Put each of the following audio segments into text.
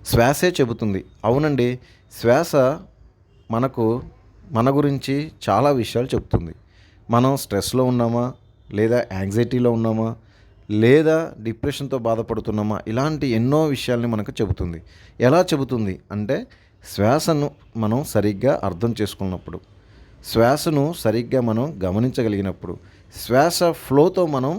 శ్వాసే చెబుతుంది. అవునండి. శ్వాస మనకు మన గురించి చాలా విషయాలు చెప్తుంది. మనం స్ట్రెస్‌లో ఉన్నామా? లేదా యాంగ్జైటీలో ఉన్నామా? లేదా డిప్రెషన్‌తో బాధపడుతున్నామా? ఇలాంటి ఎన్నో విషయాల్ని మనకు చెబుతుంది. ఎలా చెబుతుంది అంటే శ్వాసను మనం సరిగ్గా అర్థం చేసుకున్నప్పుడు, శ్వాసను సరిగ్గా మనం గమనించగలిగినప్పుడు, శ్వాస ఫ్లోతో మనం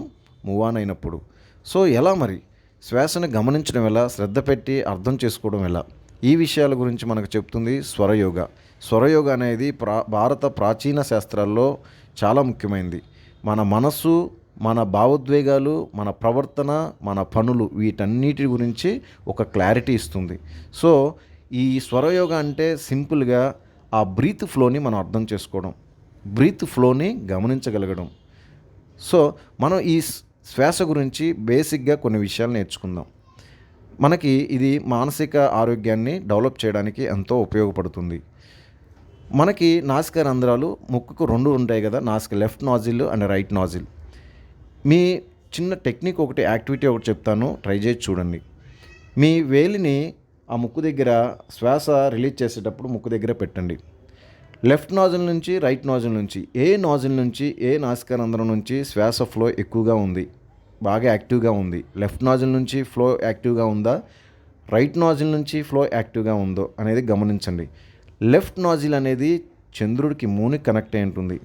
మూవ్ ఆన్ అయినప్పుడు. సో, ఎలా మరి? శ్వాసను గమనించడం ఎలా? శ్రద్ధ పెట్టి అర్థం చేసుకోవడం ఎలా? ఈ విషయాల గురించి మనకు చెప్తుంది స్వరయోగ. స్వరయోగ అనేది భారత ప్రాచీన శాస్త్రాల్లో చాలా ముఖ్యమైనది. మన మనస్సు, మన భావోద్వేగాలు, మన ప్రవర్తన, మన పనులు వీటన్నిటి గురించి ఒక క్లారిటీ ఇస్తుంది. సో, ఈ స్వరయోగ అంటే సింపుల్‌గా ఆ బ్రీత్ ఫ్లోని మనం అర్థం చేసుకోవడం. బ్రీత్ ఫ్లోని గమనించగలగడం. సో, మనం ఈ శ్వాస గురించి బేసిక్‌గా కొన్ని విషయాలు నేర్చుకుందాం. మనకి ఇది మానసిక ఆరోగ్యాన్ని డెవలప్ చేయడానికి ఎంతో ఉపయోగపడుతుంది. మనకి నాసికా రంధ్రాలు ముక్కుకు 2 ఉంటాయి కదా! Left nasal and right nasal. మీ చిన్న టెక్నిక్ ఒకటి, యాక్టివిటీ ఒకటి చెప్తాను. ట్రై చేసి చూడండి. మీ వేలిని ఆ ముక్కు దగ్గర శ్వాస రిలీజ్ చేసేటప్పుడు ముక్కు దగ్గర పెట్టండి. లెఫ్ట్ నాజిల్ నుంచి రైట్ నాజిల్ నుంచి ఏ నాజిల్ నుంచి ఏ నాసికా రంధ్రం నుంచి శ్వాస ఫ్లో ఎక్కువగా ఉంది, బాగా యాక్టివ్గా ఉంది, లెఫ్ట్ నాజిల్ నుంచి ఫ్లో యాక్టివ్గా ఉందా, రైట్ నాజిల్ నుంచి ఫ్లో యాక్టివ్గా ఉందో అనేది గమనించండి. లెఫ్ట్ నాజిల్ అనేది చంద్రుడికి మూన్కి కనెక్ట్ అయి ఉంటుంది.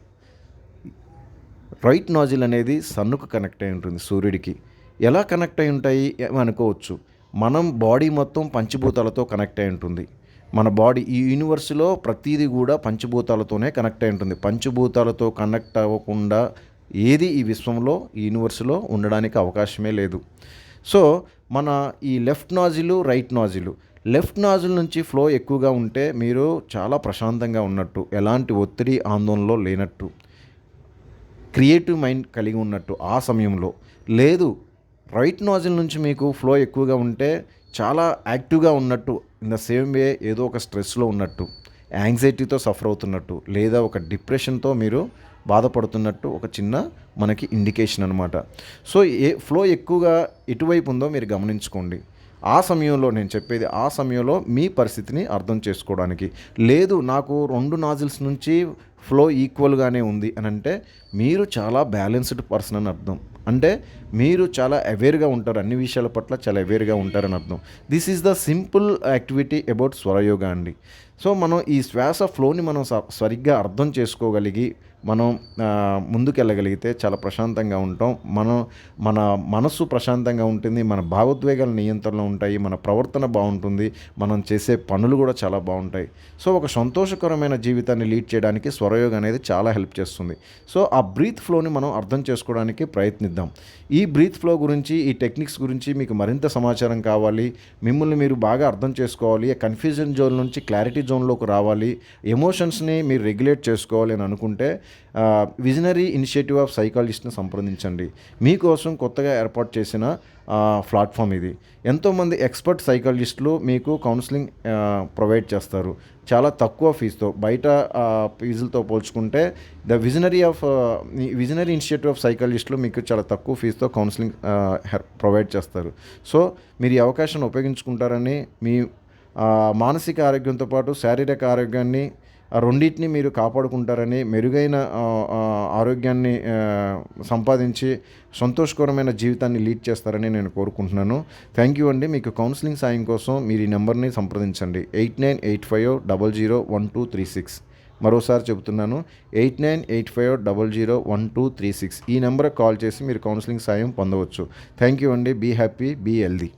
రైట్ నాజిల్ అనేది సన్నుకు కనెక్ట్ అయి ఉంటుంది, సూర్యుడికి. ఎలా కనెక్ట్ అయి ఉంటాయి అనుకోవచ్చు. మనం బాడీ మొత్తం పంచభూతాలతో కనెక్ట్ అయి ఉంటుంది. మన బాడీ ఈ యూనివర్స్లో ప్రతిదీ కూడా పంచభూతాలతోనే కనెక్ట్ అయి ఉంటుంది. పంచభూతాలతో కనెక్ట్ అవ్వకుండా ఏది ఈ విశ్వంలో, ఈ యూనివర్స్లో ఉండడానికి అవకాశమే లేదు. సో, మన ఈ left nozzle, right nozzle, left nozzle నుంచి ఫ్లో ఎక్కువగా ఉంటే మీరు చాలా ప్రశాంతంగా ఉన్నట్టు, ఎలాంటి ఒత్తిడి ఆందోళనలో లేనట్టు, క్రియేటివ్ మైండ్ కలిగి ఉన్నట్టు ఆ సమయంలో. లేదు, రైట్ నాజిల్ నుంచి మీకు ఫ్లో ఎక్కువగా ఉంటే చాలా యాక్టివ్గా ఉన్నట్టు, ఇన్ ద సేమ్ వే ఏదో ఒక స్ట్రెస్లో ఉన్నట్టు, యాంగ్జైటీతో సఫర్ అవుతున్నట్టు, లేదా ఒక డిప్రెషన్తో మీరు బాధపడుతున్నట్టు ఒక చిన్న మనకి ఇండికేషన్ అనమాట. సో, ఫ్లో ఎక్కువగా ఎటువైపు ఉందో మీరు గమనించుకోండి. ఆ సమయంలో నేను చెప్పేది, ఆ సమయంలో మీ పరిస్థితిని అర్థం చేసుకోవడానికి. లేదు, నాకు 2 నాజిల్స్ నుంచి ఫ్లో ఈక్వల్గానే ఉంది అని అంటే మీరు చాలా బ్యాలెన్స్డ్ పర్సన్ అని అర్థం. అంటే మీరు చాలా అవేర్గా ఉంటారు, అన్ని విషయాల పట్ల చాలా అవేర్గా ఉంటారని అర్థం. This is the simple activity about Swarayoga అండి. సో, మనం ఈ శ్వాస ఫ్లోని మనం సరిగ్గా అర్థం చేసుకోగలిగి మనం ముందుకెళ్ళగలిగితే చాలా ప్రశాంతంగా ఉంటాం. మన మనస్సు ప్రశాంతంగా ఉంటుంది, మన భావోద్వేగాలు నియంత్రణలో ఉంటాయి, మన ప్రవర్తన బాగుంటుంది, మనం చేసే పనులు కూడా చాలా బాగుంటాయి. సో, ఒక సంతోషకరమైన జీవితాన్ని లీడ్ చేయడానికి స్వరయోగ అనేది చాలా హెల్ప్ చేస్తుంది. సో, ఆ బ్రీత్ ఫ్లోని మనం అర్థం చేసుకోవడానికి ప్రయత్నిద్దాం. ఈ బ్రీత్ ఫ్లో గురించి, ఈ టెక్నిక్స్ గురించి మీకు మరింత సమాచారం కావాలి, మిమ్మల్ని మీరు బాగా అర్థం చేసుకోవాలి, కన్ఫ్యూజన్ జోన్ నుంచి క్లారిటీ జోన్లోకి రావాలి, ఎమోషన్స్ని మీరు రెగ్యులేట్ చేసుకోవాలి అని అనుకుంటే విజనరీ ఇనిషియేటివ్ ఆఫ్ సైకాలజిస్ట్ని సంప్రదించండి. మీకోసం కొత్తగా ఏర్పాటు చేసిన ప్లాట్ఫామ్ ఇది. ఎంతోమంది ఎక్స్పర్ట్ సైకాలజిస్టులు మీకు కౌన్సిలింగ్ ప్రొవైడ్ చేస్తారు చాలా తక్కువ ఫీజుతో. బయట ఫీజులతో పోల్చుకుంటే విజనరీ ఇనిషియేటివ్ ఆఫ్ సైకాలజిస్టులు మీకు చాలా తక్కువ ఫీజుతో కౌన్సిలింగ్ ప్రొవైడ్ చేస్తారు. సో, మీరు ఈ అవకాశాన్ని ఉపయోగించుకుంటారని, మీ మానసిక ఆరోగ్యంతో పాటు శారీరక ఆరోగ్యాన్ని రెండింటిని మీరు కాపాడుకుంటారని, మెరుగైన ఆరోగ్యాన్ని సంపాదించి సంతోషకరమైన జీవితాన్ని లీడ్ చేస్తారని నేను కోరుకుంటున్నాను. థ్యాంక్ యూ అండి. మీకు కౌన్సిలింగ్ సాయం కోసం మీరు ఈ నెంబర్ని సంప్రదించండి. 8985001236. మరోసారి చెబుతున్నాను, 8985001236. ఈ నెంబర్కి కాల్ చేసి మీరు కౌన్సిలింగ్ సాయం పొందవచ్చు. థ్యాంక్ యూ అండి. Be happy, be healthy.